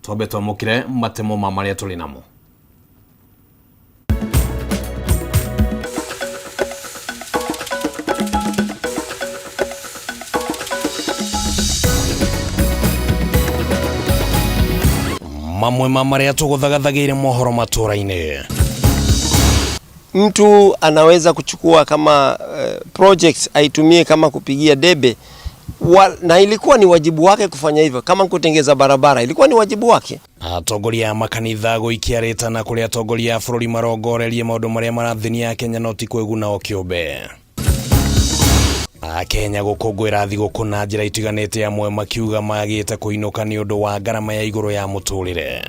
twambe twamukire matemo ma maria tuli namo. Mamwe ma maria tuguthagathagiire mohoro matura-ini. Mtu anaweza kuchukua kama projects aitumie kama kupigia debe na ilikuwa ni wajibu wake kufanya hivyo. Kama kutengeza barabara ilikuwa ni wajibu wake. Atongoria makanitha guikia ritana kuria atongoria a bururi marongorerie maundu maria marathinia Kenya no ti kwiguna o kiumbe. Kenya gukungwira thigũkũ na njĩra itiganĩte, amwe makiuga magĩte kũinũka nĩ ũndũ wa ngarama ya igũrũ ya mũtũrĩre.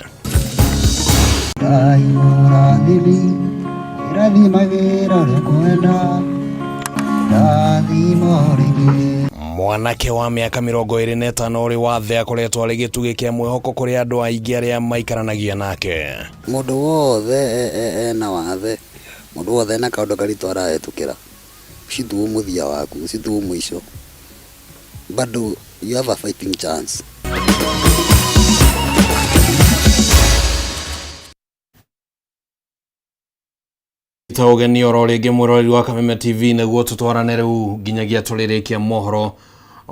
Mwanake wa mĩaka 25 ũrĩ wathe akoretwo arĩ gĩtugĩ kĩa mwĩhoko kũrĩ andũ aingĩ arĩa maikaranagia nake. Mũndũ wothe ena wathe, mũndũ wothe ena kaũndũ karitũ arahetũkĩra. Usitu muthia waku, usitu mwisho. Bado you have a fighting chance. Itaugeni oro ringi mwiroreri wa Kameme TV naguo tutwarane riu nginyagia turirikia mohoro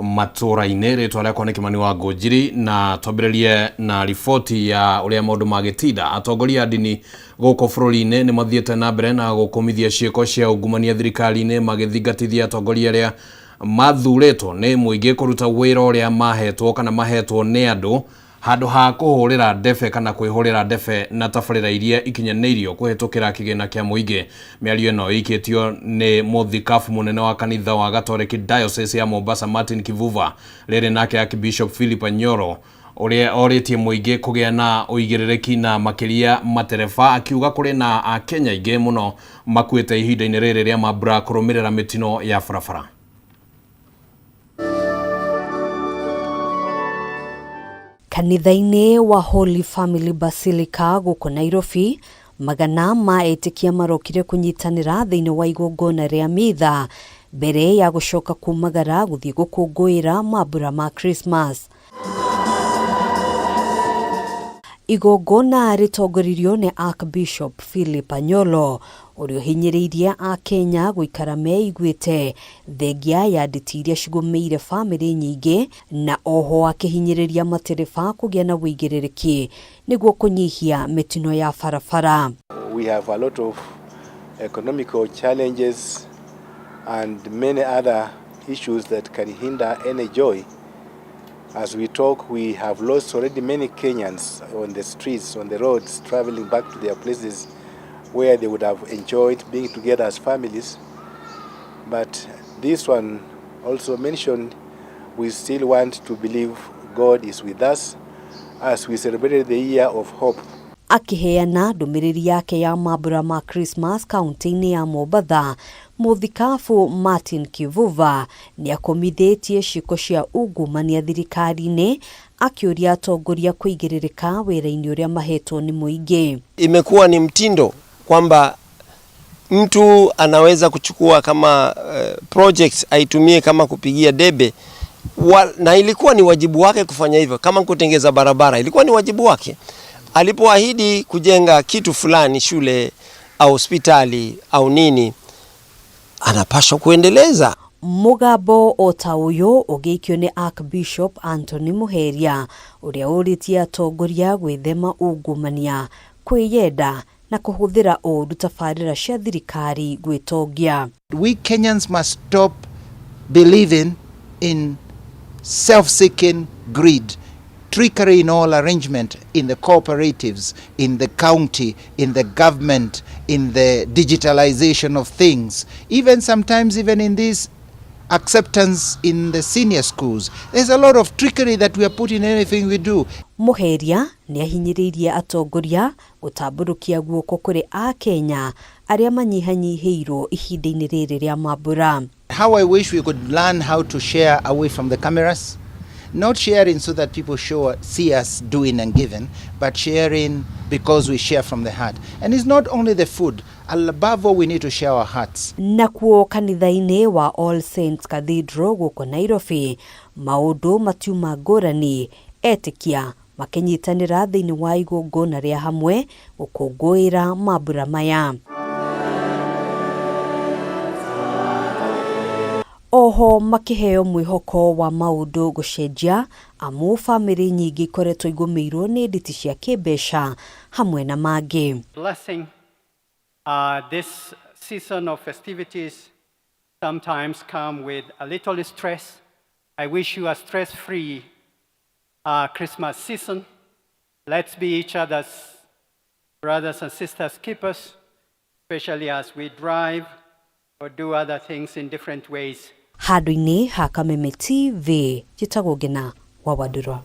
matura-ini. Ritwa riakwa ni Kimani wa Ngũnjiri na twambĩrĩrie na riboti ya uria maundu magitinda. Atongoria ndini gũkũ bũrũri-inĩ nĩ mathiĩte na mbere na gũkũmithia ciĩko cia ungumania thirikari-inĩ magĩthingatithia atongoria arĩa mathurĩtwo nĩ mũingĩ kũruta wĩra ũrĩa mahetwo kana mahetwo nĩ andũ, handũ ha kũhũrĩra ndebe kana kwĩhũrĩra ndebe na tabarĩra iria ikinyanĩirio kũhetũkĩra kĩgĩna kĩa mũingĩ. Mĩario ĩno ĩikĩtio nĩ mũthikabu mũnene wa kanitha wa Gatoreki Diocese ya Mombasa Martin Kivuva, rĩrĩ nake Archbishop Philip Anyolo, ũrĩa orĩtie mũingĩ kũgĩa na ũigĩrĩrĩki na makĩria matereba, akiuga kũrĩ na Akenya aingĩ mũno makuĩte ihinda-inĩ rĩrĩ rĩa mambura kũrũmĩrĩra mĩtino ya barabara. Kanitha-inĩ wa Holy Family Basilica gũkũ Nairobi, magana ma etĩkia marokire kũnyitanĩra thĩinĩ wa igongona rĩa mitha mbere ya gũcoka kumagara gũthiĩ gũkũngũĩra mambura ma Christmas. Igongona ritongoririo nĩ Archbishop Philip Anyolo, ũrĩa hinyĩrĩirie Akenya gũikara meiguĩte thengia ya nditi iria cigũmĩire bamĩrĩ nyingĩ, na oho akĩhinyĩrĩria matereba kũgĩa na wĩigĩrĩrĩki nĩguo kũnyihia mĩtino ya barabara. We have a lot of economical challenges and many other issues that can hinder any joy. As we talk, we have lost already many Kenyans on the streets, on the roads, traveling back to their places where they would have enjoyed being together as families. But this one also mentioned, we still want to believe God is with us as we celebrated the year of hope. Akiheana ndũmĩrĩri yake ya mambura ma Christmas kaunti-inĩ ya Mombasa, mũthikabu Martin Kivuva nĩ akomithĩtie ciĩko cia ungumania thirikari-inĩ, akĩũria atongoria kũigĩrĩrĩka wĩra-inĩ ũrĩa mahetwo nĩ mũingĩ. Imekuwa ni mtindo kwamba mtu anaweza kuchukua kama projects aitumie kama kupigia debe na ilikuwa ni wajibu wake kufanya hivyo. Kama kutengeza barabara ilikuwa ni wajibu wake. Alipoahidi kujenga kitu fulani, shule au hospitali au nini, anapaswa kuendeleza. Mugambo ota uyo ũgĩikio nĩ Archbishop Anthony Muheria, ũrĩa ũrĩtie atongoria gwĩthema ungumania, kwĩyenda na kũhũthĩra ũũru tabarĩra cia thirikari gwĩtongia. We Kenyans must stop believing in self-seeking greed, trickery in all arrangement, in the cooperatives, in the county, in the government, in the digitalization of things, even sometimes even in this acceptance in the senior schools. There's a lot of trickery that we are putting in anything we do. Muheria nĩ ahinyĩrĩirie atongoria gũtambũrũkia guoko kũrĩ Akenya arĩa manyihanyihĩirwo ihinda-inĩ rĩrĩ rĩa mambura. How I wish we could learn how to share away from the cameras. Not sharing so that people see us doing and giving, but sharing because we share from the heart. And it's not only the food. Above all, we need to share our hearts. Nakuo kanitha-inĩ wa All Saints Cathedral gũkũ Nairobi, maũndũ matiuma ngũrani, etĩkia makinyitanira thiini wa igongona ria hamwe gukungũĩra mambura maya. Oho makiheo mwihoko wa maundu gucenjia amu family nyingi ikoretwo igũmĩirwo nĩ nditi cia kĩmbeca hamwe na mangĩ. Blessing this season of festivities sometimes come with a little stress. I wish you a stress-free Christmas season. Let's be each other's brothers and sisters keepers, especially as we drive or do other things in different ways. Handũ-inĩ ha Kameme TV, njĩtagwo Ngina wa Wadurwa.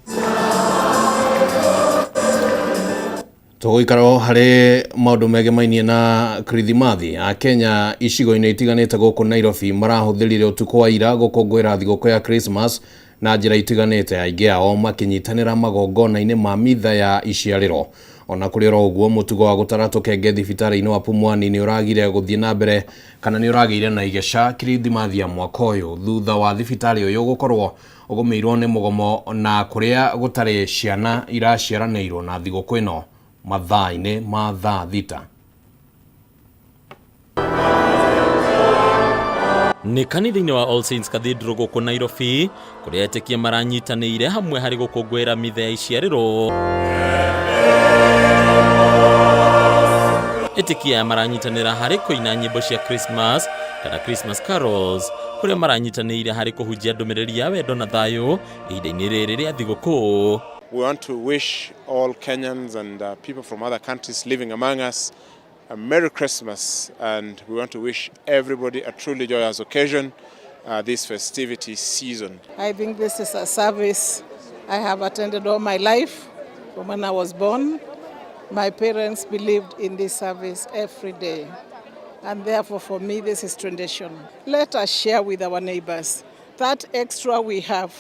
Tũgũikara harĩ maũndũ megemainie na Kirithimathi. Akenya icigo-inĩ itiganĩte gũkũ Nairobi marahũthĩrire ũtukũ wa ira gũkũngũĩra thigũkũ ya Christmas na njĩra itiganĩte, aingĩ ao makinyitanĩra magongona-inĩ ma mitha ya iciarĩro. Ona kũrĩ oro ũguo mũtugo wa gũtara tũkenge thibitarĩ-inĩ wa Pumwani nĩ ũragire gũthiĩ na mbere kana nĩ ũragĩire na igeca Kirithimathi ya mwaka ũyũ thutha wa thibitarĩ ũyũ gũkorwo ũgũmĩirwo nĩ mũgomo na kũrĩa gũtarĩ ciana iraciaranĩirwo na thigũkũ ĩno mathaa-inĩ ma thaa thita. Nĩ kanitha-inĩ wa All Saints Cathedral gũkũ Nairobi kũrĩa etĩkia maranyitanĩire hamwe harĩ gũkũngũĩra mitha ya iciarĩro. Etĩkia maranyitanĩra harĩ kũina nyĩmbo cia Christmas kana Christmas carols kũrĩa maranyitanĩire harĩ kũhunjia ndũmĩrĩri ya wendo na thayũ ihinda-inĩ rĩrĩ rĩa thigũkũ. We want to wish all Kenyans and people from other countries living among us a Merry Christmas, and we want to wish everybody a truly joyous occasion this festivity season. I think this is a service I have attended all my life. From when I was born, my parents believed in this service every day, and therefore for me this is tradition. Let us share with our neighbors. That extra we have,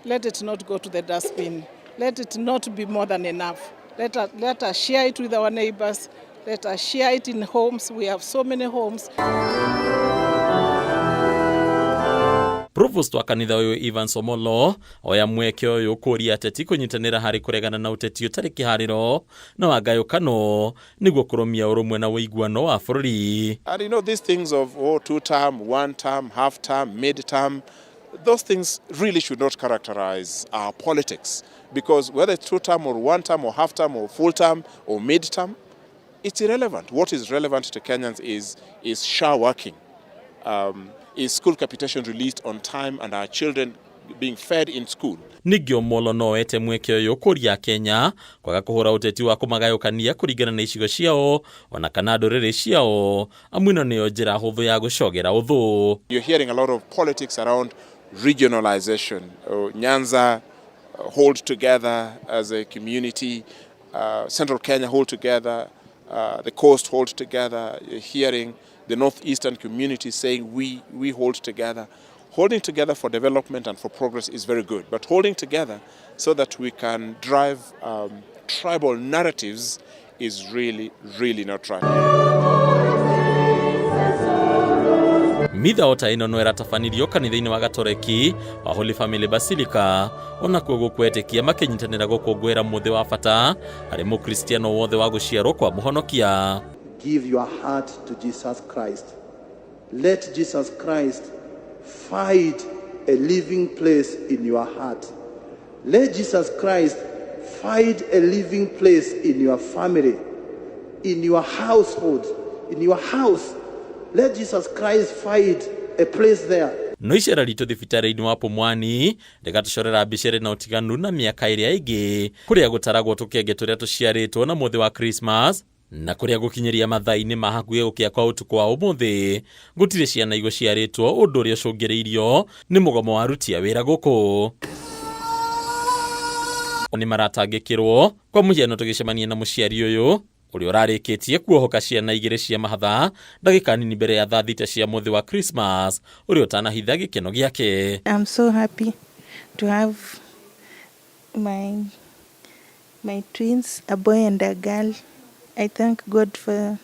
let it not go to the dustbin. Let it not be more than enough. Let us share it with our neighbors. Let us share it in homes. We have so many homes. Provost wa kanitha ũyũ Evans Omolo oya mweke ũyũ kũria ateti kũnyitanĩra harĩ kũregana na ũteti ũtarĩ kĩharĩro na wangayũkano nĩguo kũrũmia ũrũmwe na ũiguano wa bũrũri. And you know these things of two term, one term, half term, mid term, those things really should not characterize our politics, because whether it's two term or one term or half term or full term or mid term, it's irrelevant. What is relevant to Kenyans is SHA working, is school capitation released on time and our children being fed in school. Ningĩ Omolo no ete mweke ũyũ kũria Kenya kwaga kũhũra ũteti wa kũmagayũkania kũringana na icigo ciao ona kana ndũrĩrĩ ciao amu ĩno nĩyo njĩra hũthũ ya gũcogera ũthũ. You're hearing a lot of politics around regionalization. Nyanza hold together as a community, Central Kenya hold together, the coast hold together. You're hearing the northeastern community saying we hold together. Holding together for development and for progress is very good, but holding together so that we can drive tribal narratives is really, really not right. Mitha ota ĩno no ĩratafanirio kanitha-inĩ wa Gatoreki wa Holy Family Basilica ona kuo gũkwetĩkia makinyitanĩra gũkũngũĩra mũthĩ wa bata harĩ mũkristiano wothe wa gũciarwo kwa mũhonokia. Give your heart to Jesus Christ. Let Jesus Christ find a living place in your heart. Let Jesus Christ find a living place in your family, in your household, in your house. Let Jesus Christ find a place there. No icera ritũ thibitarĩ-inĩ wa Pumwani rĩgatũcorera mbica na ũtiganu na mĩaka ĩrĩa ĩngĩ kũrĩa gũtaragwo tũkenge tũrĩa tũciarĩtwo na mũthĩ wa Christmas na kũrĩa gũkinyĩria mathaa-inĩ ma hakuhĩ gũkĩa kwa ũtukũ wa ũmũthĩ gũtirĩ ciana igũciarĩtwo ũndũ ũrĩa ũcũngĩrĩirio nĩ mũgomo wa aruti a wĩra gũkũ. Nĩ maratangĩkĩrwo kwa mũhiano tũgĩcemania na mũciari ũyũ ũrĩa ũrarĩkĩtie kuohoka ciana igĩrĩ cia mahatha ndagĩka nini mbere ya thaa thita cia mũthĩ wa Christmas ũrĩa ũtanahitha gĩkeno gĩake. I'm so happy to have my twins, a boy and a girl. I thank God for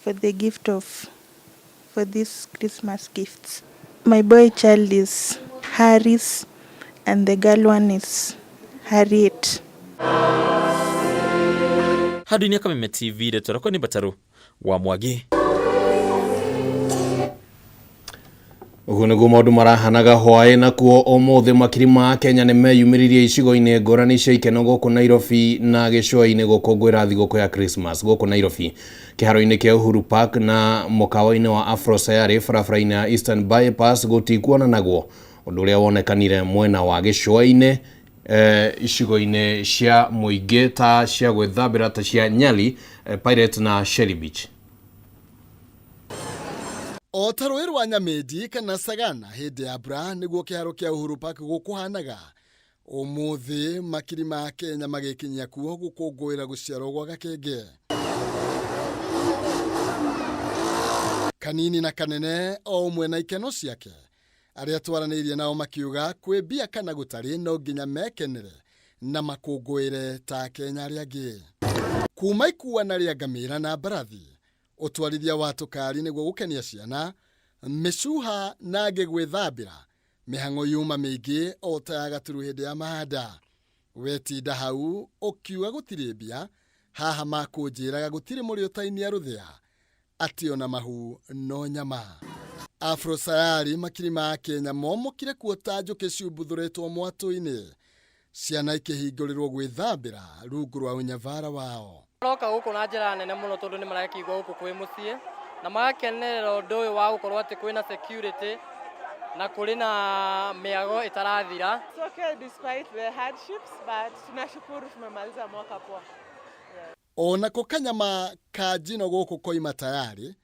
the gift for these Christmas gifts. My boy child is Harris and the girl one is Harriet. Handũ-inĩ ya Kameme TV retorako ni Bataru wa Mwagi. Uguo niguo maundu marahanaga hwaĩ nakuo ũmũthĩ makiri ma Kenya nĩ meyumĩririe icigo-inĩ ngũrani cia ikeno gũkũ Nairobi na gĩcũa-inĩ gũkũngũĩra thigũkũ ya Christmas gũkũ Nairobi. Kĩharo-inĩ kĩa Uhuru Park na mũkawa-inĩ wa Afro Sayari barabara-inĩ ya Eastern Bypass gũtikuona naguo ũndũ ũrĩa wonekanire mwena wa gĩcũa-inĩ icigo-inĩ cia mũingĩ ta cia gwĩthambĩra ta cia Nyali, Pirate na Shelly Beach. O rũĩ rwa Nyamĩndi kana Sagana hĩndĩ ya mbura nĩguo kĩharo kĩa Uhuru Park gũkũhanaga. Ũmũthĩ makiri ma Kenya magĩkinyia kuo gũkũngũĩra gũciarwo gwa Gakenge. Kanini na kanene o ũmwe na ikeno ciake. Arĩa twaranĩirie nao makiuga kwĩ mbia kana gũtarĩ no nginya mekenere na makũngũĩre ta Kenya arĩa angĩ. Kuma ikuana rĩa ngamĩra na mbarathi, ũtwarithia wa tũkari nĩguo gũkenia ciana, mĩcuha na angĩ gwĩthambĩra, mĩhang'o yuma mĩingĩ o ta ya Gaturu hĩndĩ ya mahanda. Wetinda hau ũkiuga gũtirĩ mbia, haha makũnjĩraga gũtirĩ mũrĩ ũtainia rũthĩa, atĩ ona mahu no nyama. Afro Sayari makiri ma Kenya momokire kuo ta njũkĩ ciumbuthũrĩtwo mwatũ-inĩ, ciana ikĩhingũrĩrwo gwĩthambĩra rungu rwa ũnyavara wao. Roka gũkũ na njĩra nene mũno tondũ nĩ marekĩigua gũkũ kwĩ mũciĩ na magakenerera ũndũ ũyũ wa gũkorwo atĩ kwĩna security na kũrĩ na mĩago ĩtarathira. It's okay despite the hardships, but tunashukuru tumemaliza mwaka poa. Ona kũkanyama ka njino gũkũ koima tayari,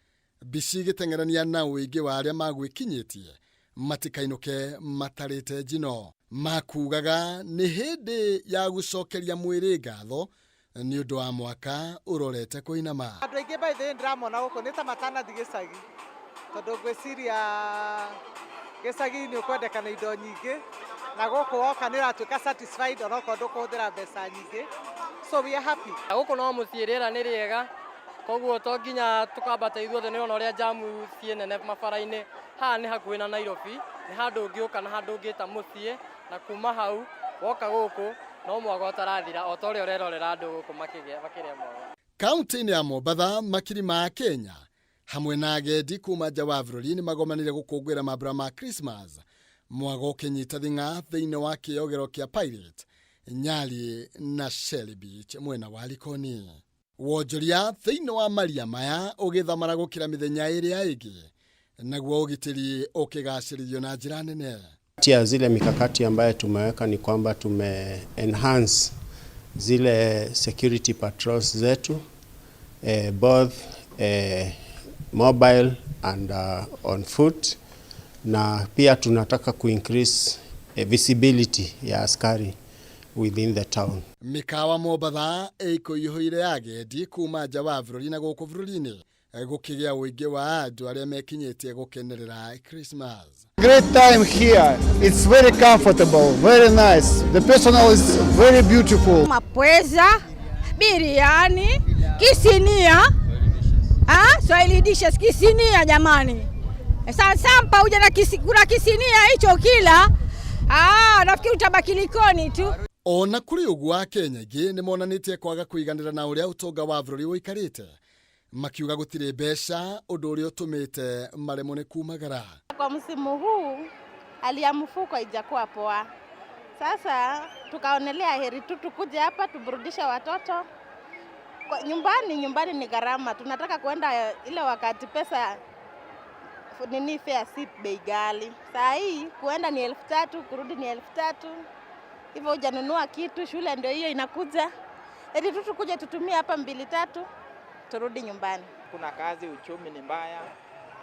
bici gĩteng'erania na ũingĩ wa arĩa magwĩkinyĩtie matikainũke matarĩte njino. Makugaga nĩ hĩndĩ ya gũcokeria mwĩrĩ ngatho nĩ ũndũ wa mwaka ũrorete kũinama. Andũ aingĩ by the way ndĩramona gũkũ nĩ ta matanathi gĩcagi, tondũ ngwĩciria gĩcagi-inĩ ũkwendekana indo nyingĩ na gũkũ woka nĩ ũratuĩka satisfied onokorwo ndũkũhũthĩra mbeca nyingĩ, so we are happy. Gũkũ no mũciĩ rĩera nĩ rĩega, koguo to nginya tũkambata ithuothe nĩ ona ũrĩa jamu ciĩ nene mabara-inĩ. Haha nĩ hakuhĩ na Nairobi, nĩ handũ ũngĩũka na handũ ũngĩta mũciĩ, na hau woka gũkũ no mwago ũtarathira o ta ũrĩa ũrerorera andũ gũkũ makĩrĩa mwago. Kaunti-inĩ ya Mombatha makiri ma Kenya hamwe na agendi kuma nja wa bũrũri nĩ magomanire gũkũngũĩra mambura ma Christmas, mwago ũkĩnyita thing'a thĩinĩ wa kĩogero kĩa Pirate, Nyali na Shelly Beach mwena wa Likoni. Wonjoria thĩinĩ wa maria maya ũgĩthamara gũkĩra mĩthenya ĩrĩa ĩngĩ, naguo ũgitĩri ũkĩgacĩrithio na njĩra nene. Ya zile mikakati ambayo tumeweka ni kwamba enhance zile security patrols zetu, both mobile and on foot, na pia tunataka kuincrease visibility ya askari within the town. Mikawa Mombatha ĩkũihũire agendi kuma nja wa bũrũri na gũkũ bũrũri-inĩ gũkĩgĩa ũingĩ wa andũ arĩa mekinyĩtie gũkenerera Christmas. Great time here. It's very comfortable, very nice. The personal is very beautiful. Mapweza, biriani, kisinia. Swahili dishes kisinia jamani. Sampa uje na kisinia hicho kila. Nafikiri utabaki Likoni tu. Ona kuri ũguo Kenya ingĩ nĩ monanĩtie kwaga kũiganĩra na ũrĩa ũtonga wa bũrũri ũikarĩte. Makiuga gũtirĩ mbeca ũndũ ũrĩa ũtũmĩte maremwo nĩ kumagara. Kwa msimu huu hali ya mfuko haijakuwa poa. Sasa tukaonelea heri tu tukuje hapa tuburudishe watoto. Nyumbani ni gharama. Tunataka kwenda ile wakati pesa fare si bei ghali. Saa hii kuenda ni 3,000, kurudi ni 3,000. Hivyo hujanunua kitu, shule ndio hiyo inakuja. Heri tu tukuje tutumie hapa 2-3 turudi nyumbani. Kuna kazi, uchumi ni mbaya.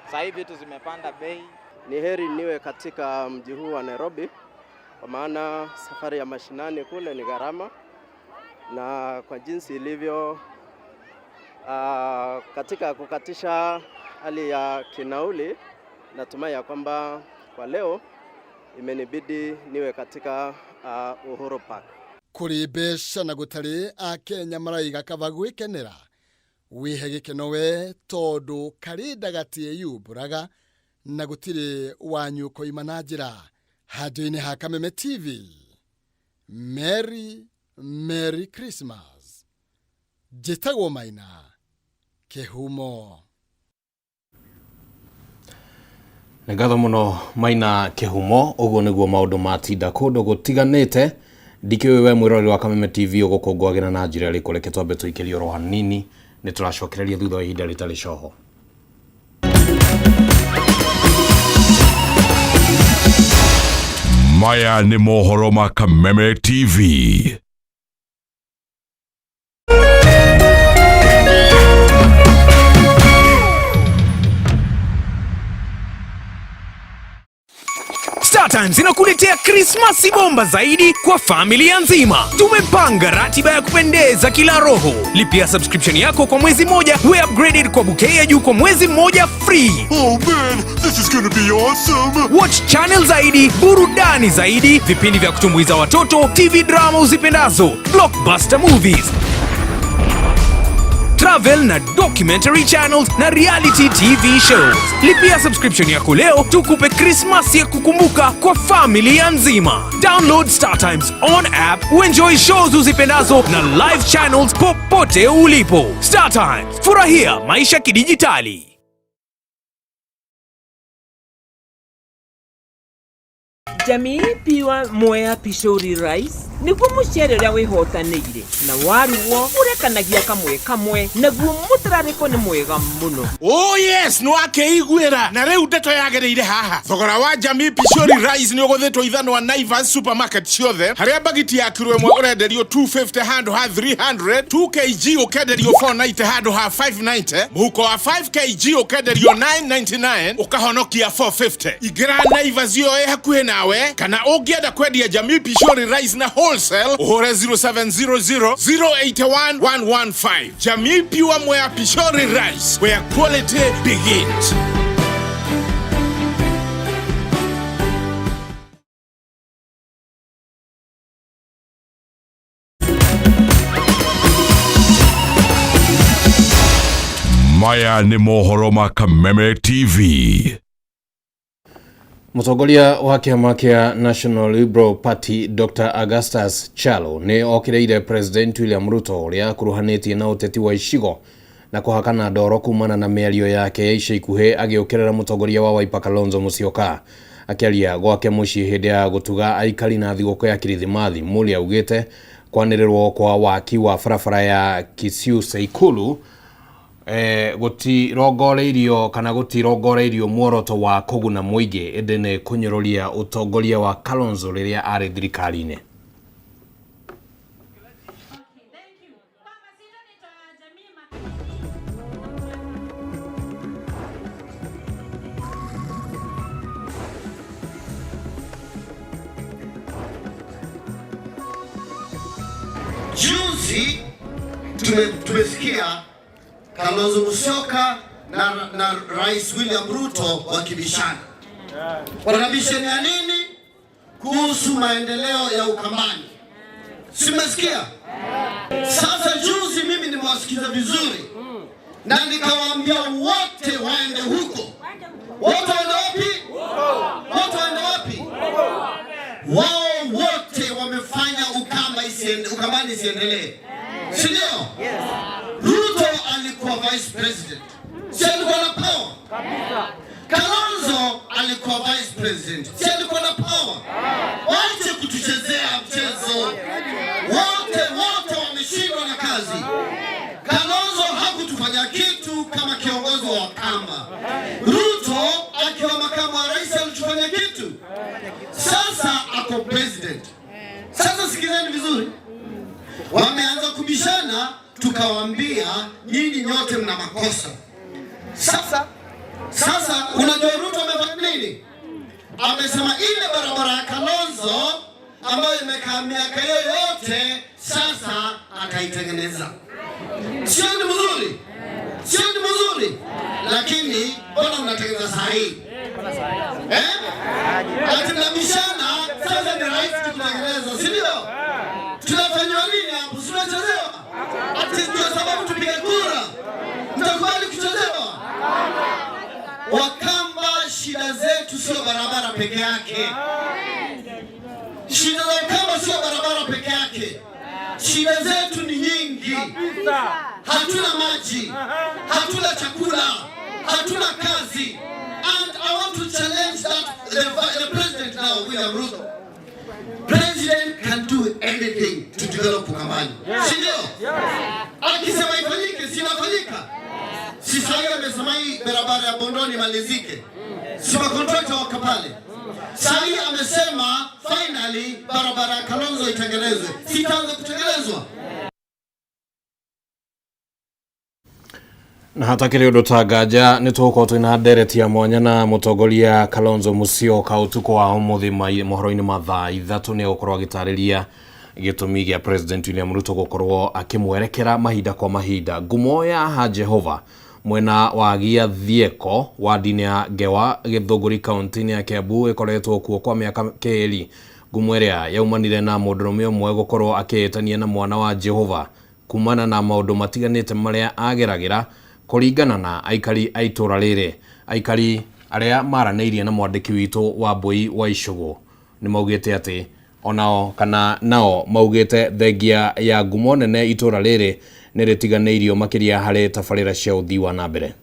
Sasa hivi vitu zimepanda bei. Ni heri niwe katika mji huu wa Nairobi kwa maana safari ya mashinani kule ni gharama, na kwa jinsi ilivyo katika kukatisha hali ya kinauli, natumai ya kwamba kwa leo imenibidi niwe katika Uhuru Park. Kuri mbeca na gũtarĩ Akenya maraiga kaba gwĩkenera wihe gĩkeno we tondũ karinda gatiĩyumbũraga na gũtirĩ wanyuko ima na njĩra. Handũ-inĩ ha Kameme TV, Merry Christmas. Njĩtagwo Maina Kĩhumo. Ngatho muno Maina Kĩhumo. Ũguo nĩguo maũndũ matinda kũndũ gũtiganĩte. Ndikiwe we mwirori wa Kameme TV ũgũkũngũagĩra na njĩra ĩrĩkũ. Reke twambe tũikĩrie oro hanini nĩ tũracokereria thutha wa ihinda rĩtarĩ coho. Maya nĩ mohoro ma Kameme TV. StarTimes inakuletea Christmas bomba zaidi kwa familia nzima. Tumepanga ratiba ya kupendeza kila roho. Lipia subscription yako kwa mwezi mmoja, we upgraded kwa bouquet ya juu kwa mwezi mmoja free. Oh man, this is gonna be awesome. Watch channel zaidi, burudani zaidi, vipindi vya kutumbuiza watoto, TV drama uzipendazo, blockbuster movies, travel na documentary channels na reality TV shows. Lipia subscription yako leo tukupe Christmas ya kukumbuka kwa familia nzima. Download StarTimes on app uenjoy shows uzipendazo na live channels popote ulipo. StarTimes, furahia maisha kidijitali. Jamii piwa Mwea Pishori Rice niguo mucere uria wihotanĩire na waruo urekanagia kamwe naguo mutarariko ni mwega muno. Oh yes, no akeiguira na riu ndeto yagereire haha. Thogora wa Jamii Pishori Rice ni uguthetwo ithano wa Naivas supermarket ciothe haria bagiti ya kilo imwe urenderio 250 handũ ha 300, 2 kg ukenderio 490 handũ ha 590, muhuko wa 5 kg ukenderio 999 ukahonokia 450. Igira Naivas yo hakuhi nawe kana ungienda kwendia Jamii Pishori Rice na wholesale uhure 0700 081 115. Jamii Pure Mwea Pishori Rice, where quality begins. Maya nĩ mohoro ma Kameme TV. Mũtongoria wa kĩama kĩa National Liberal Party Dr. Augustus Chalo nĩ okireire President William Ruto ũrĩa kuruhanĩtie na ũteti wa icigo na kũhakana ndoro kumana na mĩario yake ya ica ikuhĩ agĩũkĩrĩra mũtongoria wa Wiper Kalonzo Musyoka. Akĩaria gwake mũciĩ hĩndĩ ya gũtuga aikari na thigũkũ ya Kirithimathi, Mulia augĩte kwanĩrĩrwo kwa waki wa barabara ya Kisiu Ikulu gutirongoreirio kana gutirongoreirio muoroto wa kuguna muingi ende ne kunyororia utongoria wa Kalonzo riria ari thirikari-ini. Juzi tumesikia Kalonzo Musyoka na Rais William Ruto wakibishana. Wanabishania nini? Kuhusu maendeleo ya Ukambani. Simesikia? Sasa juzi mimi nimewasikiza vizuri na nikawaambia wote waende huko. Wote waende wapi? Wote waende wapi? Wao wote wamefanya Ukambani isiendelee. Si ndio? Ruto alikuwa vice president. Si alikuwa na power? Kalonzo alikuwa vice president. Si alikuwa na power? Waache kutuchezea mchezo. Wote wameshindwa na kazi. Kalonzo hakutufanya kitu kama kiongozi wa Kamba. Ruto akiwa makamu wa rais alitufanya kitu. Sasa ako president. Sasa sikizeni vizuri. Wameanza kubishana, tukawaambia nyinyi nyote mna makosa. Sasa unajua Ruto amefanya nini? Amesema ile barabara ya Kalonzo ambayo imekaa miaka yote sasa ataitengeneza. Sio ni mzuri? Sio ni mzuri? Lakini mbona mnatengeneza saa hii? Ati mnabishana sasa ni rais kutengeneza, si ndio? Tunafanywa nini hapo? Tunachezewa? Ati ndio sababu tupige kura? Mtakubali kuchezewa? Wakamba, shida zetu sio barabara peke yake. Shida za Wakamba sio barabara peke yake. Shida zetu ni nyingi. hatuna maji, hatuna chakula, hatuna kazi. And I want to challenge that the president now, William Ruto. President can do anything to develop Ukambani. Sindio? Akisema ifanyike, sinafanyika. Sisi amesema hii barabara ya Bondoni malizike. Sima kontrakta waka pale. Sahi amesema finally barabara ya Kalonzo itengenezwe. Sitaanza kutengenezwa. Na hata kile undu tagaja ni tuko twina ndereti ya mwanya na mutongoria Kalonzo Musyoka utuko wa umuthi mohoro-ini ma thaa ithatu ni gukorwo agitariria gitumi gia President William Ruto gukorwo akimwerekera mahinda kwa mahinda. Ngumo ya Jehova mwena wa Gia Thieko wa dini ya Gewa Githunguri kaunti ya Kiambu ikoretwo kuo kwa miaka keri. Ngumo iria yaumanire na mundurume umwe gukorwo akitania na mwana wa Jehova kumana na maundu matiganite maria ageragira kuringana na aikari aitura riri. Aikari aria maraneirie na mwandiki witu wa Mbui wa Icũgũ ni maugite ati onao kana nao maugite thengia ya ngumo nene itura riri ni ritiganeirio makiria hari tabarira cia uthii wa na mbere.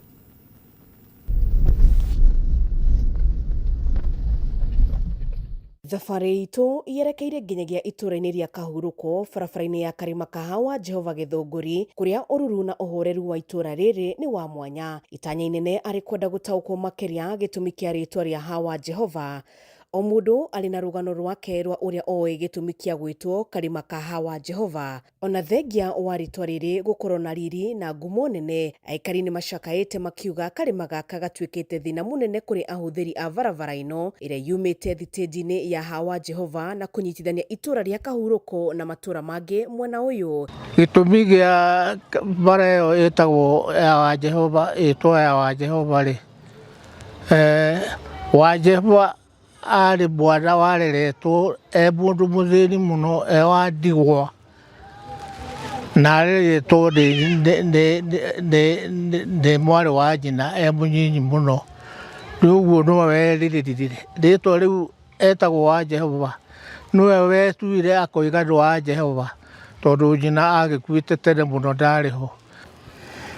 Thabarĩ itũ yerekeire nginyagia itũra-inĩ ria Kahuruko barabara-inĩ ya Karima Kahawa Jehova Githunguri kuria ururu na uhoreru wa itũra riri ni wa mwanya. Itanya inene ari kwenda gutaukwo makiria gitumi kia ritwa ria Hawa Jehova. O mundu ari na rugano rwake rwa uria oe gitumi kia gwitwo Karima Kahawa Jehova. Ona thengia wa ritwa riri gukorwo na riri na ngumo nene, aikari ni macakaite makiuga Karima gaka gatuikite thina munene kuri ahuthiri a barabara ino iria yumite thitĩnji-inĩ ya Hawa Jehova na kunyitithania itura ria Kahuruko na matura mangi mwena uyu. Gitumi gia bara iyo itagwo ya wa Jehova, itwa ya wa Jehova ri wa Jehova ari bwana wareretwo mundu muthĩni muno wa ndigwa na areretwo ndi mwari wa nyina munyinyi muno. Rĩu no weririre ritwa riu etagwo wa Jehova, niwe wetuire akoiga ndu wa Jehova tondu nyina agikuite tene muno ndariho.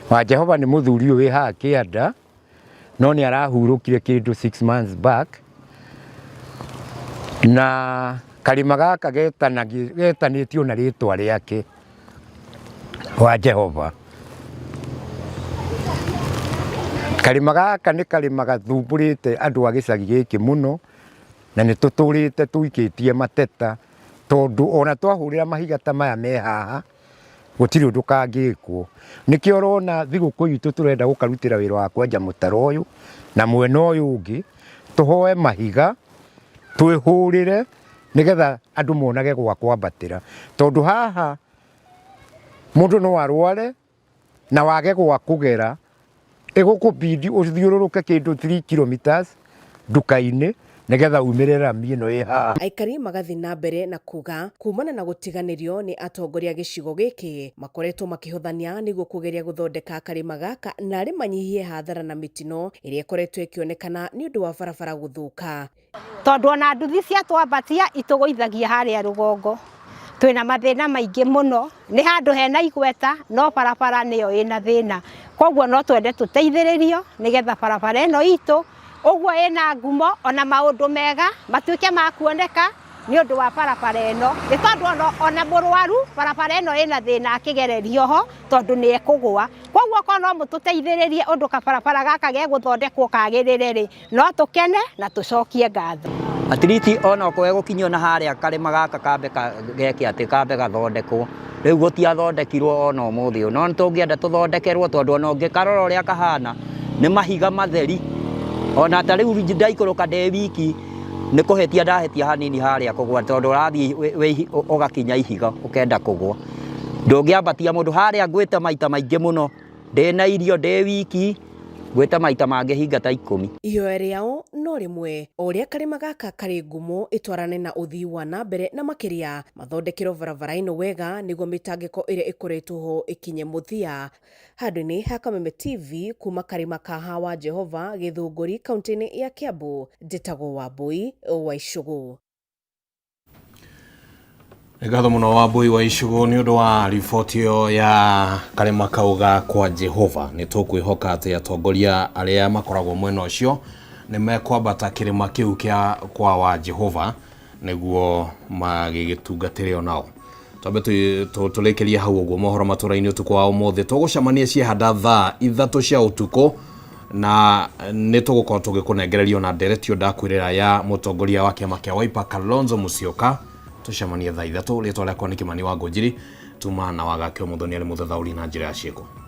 Wa Jehova ni muthuri wi ha Kianda no ni arahurukire kindu 6 months back na Karima gaka getanitio na ritwa riake wa Jehova. Karima gaka ni Karima gathumburite andu a gicagi giki muno na ni tuturite tuikitie mateta tondu ona twahurira mahiga ta maya me haha gutiri undu kangikwo. Nikio urona thiguku itu turenda gukarutira wira wa kwenja mutaro uyu na mwena uyu ungi tuhoe mahiga twihurire nigetha andu monage gwa kwambatira tondu haha mundu no arware na wage gwa kugera igukubidi uthiururuke kindu 3 kilometers duka-ini nigetha umirira mieno iha. Aikari magathi na mbere na kuga kumana na gutiganirio ni atongoria gicigo giki makoretwo makihuthania niguo kugeria guthondeka Karima gaka na ari manyihie hathara na mitino iria ikoretwo ikionekana ni undu wa barabara guthuka. Tondu ona nduthi cia twambatia ituguithagia haria rugongo twina mathina maingi muno, ni handu hena igweta no barabara niyo ina thina, koguo no twende tuteithiririo nigetha barabara ino itu uguo ina ngumo ona maundu mega matuike ma kuoneka ni undu wa barabara ino. Ni tondu ona murwaru barabara ino ina thina akigererio ho tondu ni ekugwa, koguo ko no mututeithiririe undu ka barabara gaka ge guthondekwo kagirire ri no tukene na tucokie ngatho. Atiriti ona ko gukinyio na haria Karima gaka kambe geki ati kambe gathondekwo riu gutiathondekirwo ona umuthi no ntungienda tuthondekerwo tondu ona ungikarora uria kahana ni mahiga matheri ona ta riu ndaikuruka de wiki ni kuhetia ndahetia hanini haria kugwa tondu rathi ugakinya ihiga ukenda kugwa ndungiambatia mundu haria ngwite maita maingi muno ndina irio de wiki gweta maita mange hinga ta 10. Ihoya riao no rimwe uria Karima gaka kari ngumo itwarane na uthii wa na mbere na makiria mathondekero barabara ino wega niguo mitangiko iria ikoretwo ho ikinye muthia. Handũ-inĩ ha Kameme TV kuma Karima Kahawa Jehova Githunguri kaunti-inĩ ya Kiambu, njĩtagwo Wambui wa Icũgũ. Ngatho muno wa Mbui wa Icigo ni undu wa riboti yo ya Karema Kauga kwa Jehova. Ni tukwihoka ati atongoria aria makoragwo mwena ucio ni mekwambata kirima kiu kia kwa wa Jehova niguo magigitungatire onao. Twabe tulekeria hau uguo mohoro maturaini utuko wa umuthi tugucamania ciehanda thaa 3 cia utuko na nitugukorwo tugikunengererio na nderetio ndakwirira ya mutongoria wa kiama kia Wiper Kalonzo Musyoka. Tucemanie thaa 3 ritwa riakwa ni Kimani wa Ngũnjiri tuma na wagakio Muthoni ari muthathauri na njira ya cieko.